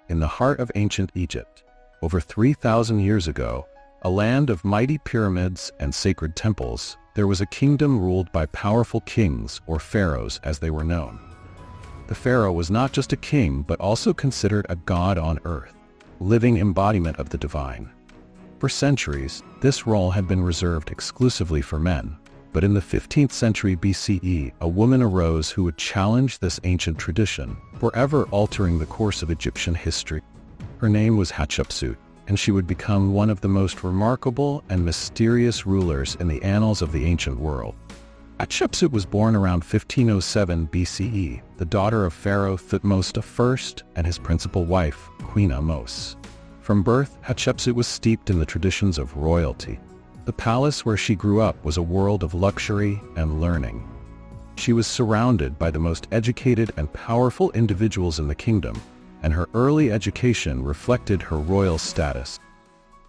in the heart of ancient Egypt. Over 3,000 years ago, a land of mighty pyramids and sacred temples, there was a kingdom ruled by powerful kings, or pharaohs as they were known. The pharaoh was not just a king but also considered a god on earth, living embodiment of the divine. For centuries, this role had been reserved exclusively for men, but in the 15th century BCE, a woman arose who would challenge this ancient tradition, forever altering the course of Egyptian history. Her name was Hatshepsut, and she would become one of the most remarkable and mysterious rulers in the annals of the ancient world. Hatshepsut was born around 1507 BCE, the daughter of Pharaoh Thutmose I and his principal wife, Queen Ahmose. From birth, Hatshepsut was steeped in the traditions of royalty. The palace where she grew up was a world of luxury and learning. She was surrounded by the most educated and powerful individuals in the kingdom, and her early education reflected her royal status.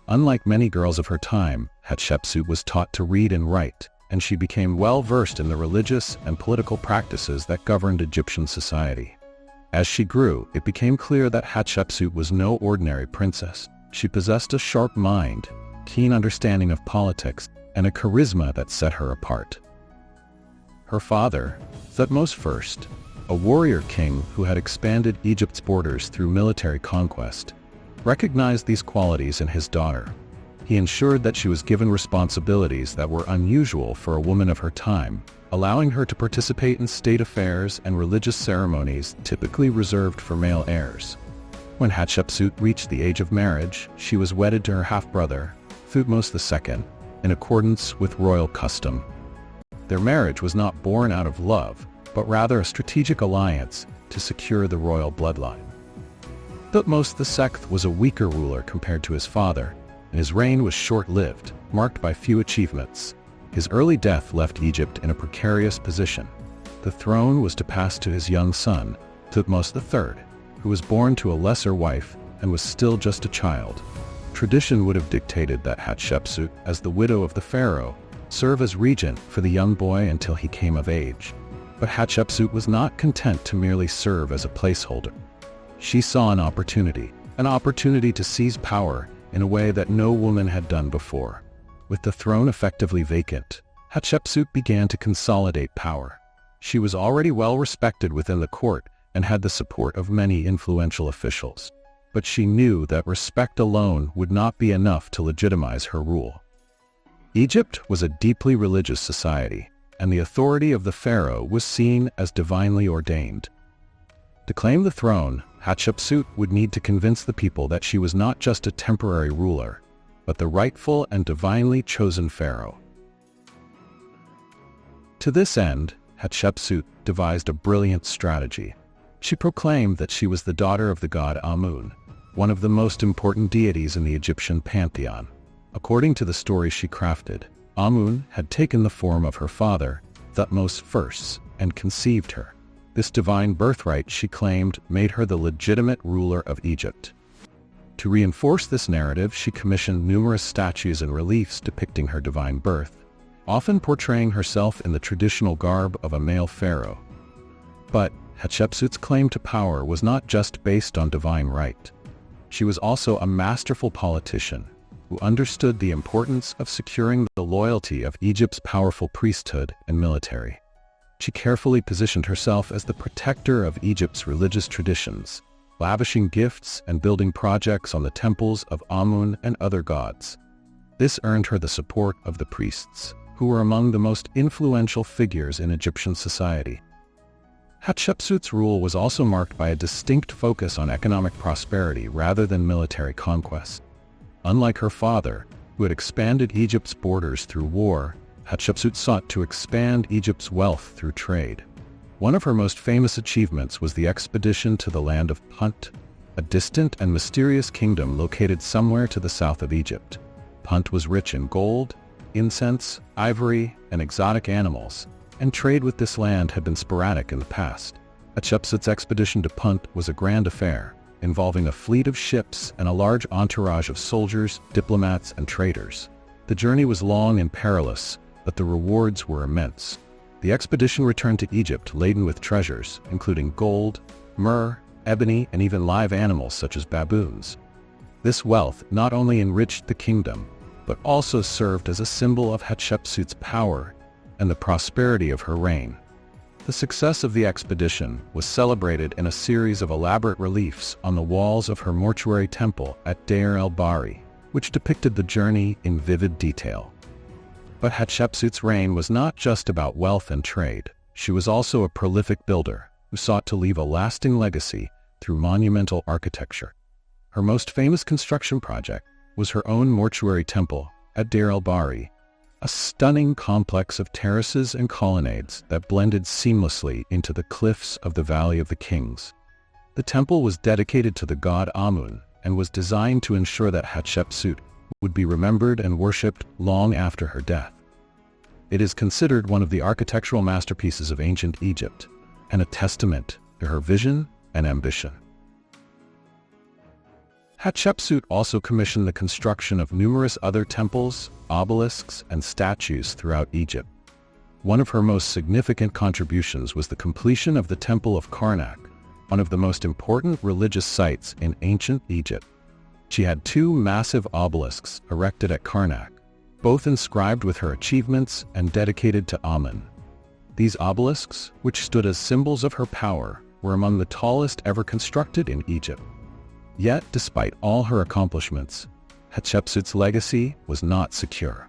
Unlike many girls of her time, Hatshepsut was taught to read and write, and she became well-versed in the religious and political practices that governed Egyptian society. As she grew, it became clear that Hatshepsut was no ordinary princess. She possessed a sharp mind, keen understanding of politics, and a charisma that set her apart. Her father, Thutmose I, a warrior king who had expanded Egypt's borders through military conquest, recognized these qualities in his daughter. He ensured that she was given responsibilities that were unusual for a woman of her time, allowing her to participate in state affairs and religious ceremonies typically reserved for male heirs. When Hatshepsut reached the age of marriage, she was wedded to her half-brother, Thutmose II, in accordance with royal custom. Their marriage was not born out of love, but rather a strategic alliance to secure the royal bloodline. Thutmose II was a weaker ruler compared to his father, and his reign was short-lived, marked by few achievements. His early death left Egypt in a precarious position. The throne was to pass to his young son, Thutmose III, who was born to a lesser wife and was still just a child. Tradition would have dictated that Hatshepsut, as the widow of the pharaoh, serve as regent for the young boy until he came of age. But Hatshepsut was not content to merely serve as a placeholder. She saw an opportunity to seize power in a way that no woman had done before. With the throne effectively vacant, Hatshepsut began to consolidate power. She was already well respected within the court and had the support of many influential officials. But she knew that respect alone would not be enough to legitimize her rule. Egypt was a deeply religious society, and the authority of the pharaoh was seen as divinely ordained. To claim the throne, Hatshepsut would need to convince the people that she was not just a temporary ruler, but the rightful and divinely chosen pharaoh. To this end, Hatshepsut devised a brilliant strategy. She proclaimed that she was the daughter of the god Amun, one of the most important deities in the Egyptian pantheon. According to the story she crafted, Amun had taken the form of her father, Thutmose I, and conceived her. This divine birthright, she claimed, made her the legitimate ruler of Egypt. To reinforce this narrative, she commissioned numerous statues and reliefs depicting her divine birth, often portraying herself in the traditional garb of a male pharaoh. But Hatshepsut's claim to power was not just based on divine right. She was also a masterful politician who understood the importance of securing the loyalty of Egypt's powerful priesthood and military. She carefully positioned herself as the protector of Egypt's religious traditions, lavishing gifts and building projects on the temples of Amun and other gods. This earned her the support of the priests, who were among the most influential figures in Egyptian society. Hatshepsut's rule was also marked by a distinct focus on economic prosperity rather than military conquest. Unlike her father, who had expanded Egypt's borders through war, Hatshepsut sought to expand Egypt's wealth through trade. One of her most famous achievements was the expedition to the land of Punt, a distant and mysterious kingdom located somewhere to the south of Egypt. Punt was rich in gold, incense, ivory, and exotic animals, and trade with this land had been sporadic in the past. Hatshepsut's expedition to Punt was a grand affair, involving a fleet of ships and a large entourage of soldiers, diplomats, and traders. The journey was long and perilous, but the rewards were immense. The expedition returned to Egypt laden with treasures, including gold, myrrh, ebony, and even live animals such as baboons. This wealth not only enriched the kingdom, but also served as a symbol of Hatshepsut's power and the prosperity of her reign. The success of the expedition was celebrated in a series of elaborate reliefs on the walls of her mortuary temple at Deir el-Bahri, which depicted the journey in vivid detail. But Hatshepsut's reign was not just about wealth and trade. She was also a prolific builder who sought to leave a lasting legacy through monumental architecture. Her most famous construction project was her own mortuary temple at Deir el-Bahri, a stunning complex of terraces and colonnades that blended seamlessly into the cliffs of the Valley of the Kings. The temple was dedicated to the god Amun and was designed to ensure that Hatshepsut would be remembered and worshipped long after her death. It is considered one of the architectural masterpieces of ancient Egypt and a testament to her vision and ambition. Hatshepsut also commissioned the construction of numerous other temples, obelisks, and statues throughout Egypt. One of her most significant contributions was the completion of the Temple of Karnak, one of the most important religious sites in ancient Egypt. She had two massive obelisks erected at Karnak, both inscribed with her achievements and dedicated to Amun. These obelisks, which stood as symbols of her power, were among the tallest ever constructed in Egypt. Yet, despite all her accomplishments, Hatshepsut's legacy was not secure.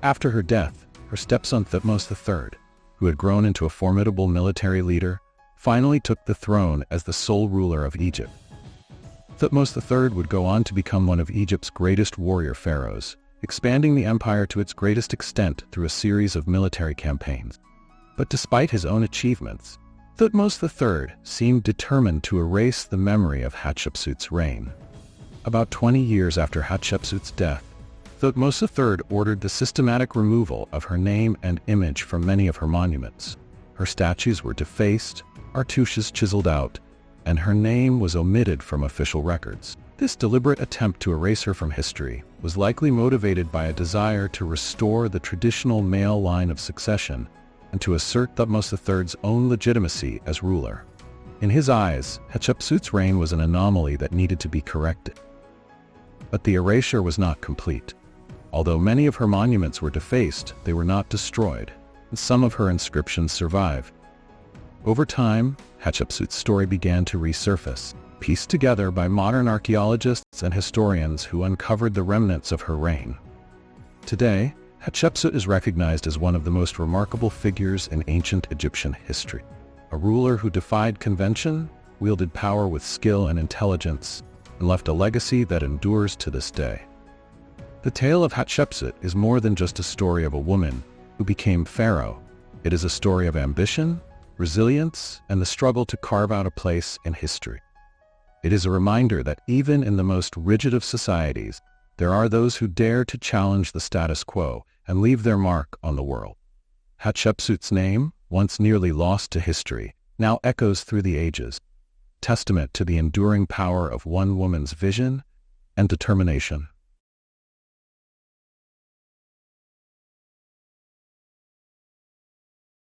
After her death, her stepson Thutmose III, who had grown into a formidable military leader, finally took the throne as the sole ruler of Egypt. Thutmose III would go on to become one of Egypt's greatest warrior pharaohs, expanding the empire to its greatest extent through a series of military campaigns. But despite his own achievements, Thutmose III seemed determined to erase the memory of Hatshepsut's reign. About 20 years after Hatshepsut's death, Thutmose III ordered the systematic removal of her name and image from many of her monuments. Her statues were defaced, cartouches chiseled out, and her name was omitted from official records. This deliberate attempt to erase her from history was likely motivated by a desire to restore the traditional male line of succession and to assert Thutmose III's own legitimacy as ruler. In his eyes, Hatshepsut's reign was an anomaly that needed to be corrected. But the erasure was not complete. Although many of her monuments were defaced, they were not destroyed, and some of her inscriptions survive. Over time, Hatshepsut's story began to resurface, pieced together by modern archaeologists and historians who uncovered the remnants of her reign. Today, Hatshepsut is recognized as one of the most remarkable figures in ancient Egyptian history. A ruler who defied convention, wielded power with skill and intelligence, and left a legacy that endures to this day. The tale of Hatshepsut is more than just a story of a woman who became pharaoh. It is a story of ambition, resilience, and the struggle to carve out a place in history. It is a reminder that even in the most rigid of societies, there are those who dare to challenge the status quo and leave their mark on the world. Hatshepsut's name, once nearly lost to history, now echoes through the ages, testament to the enduring power of one woman's vision and determination.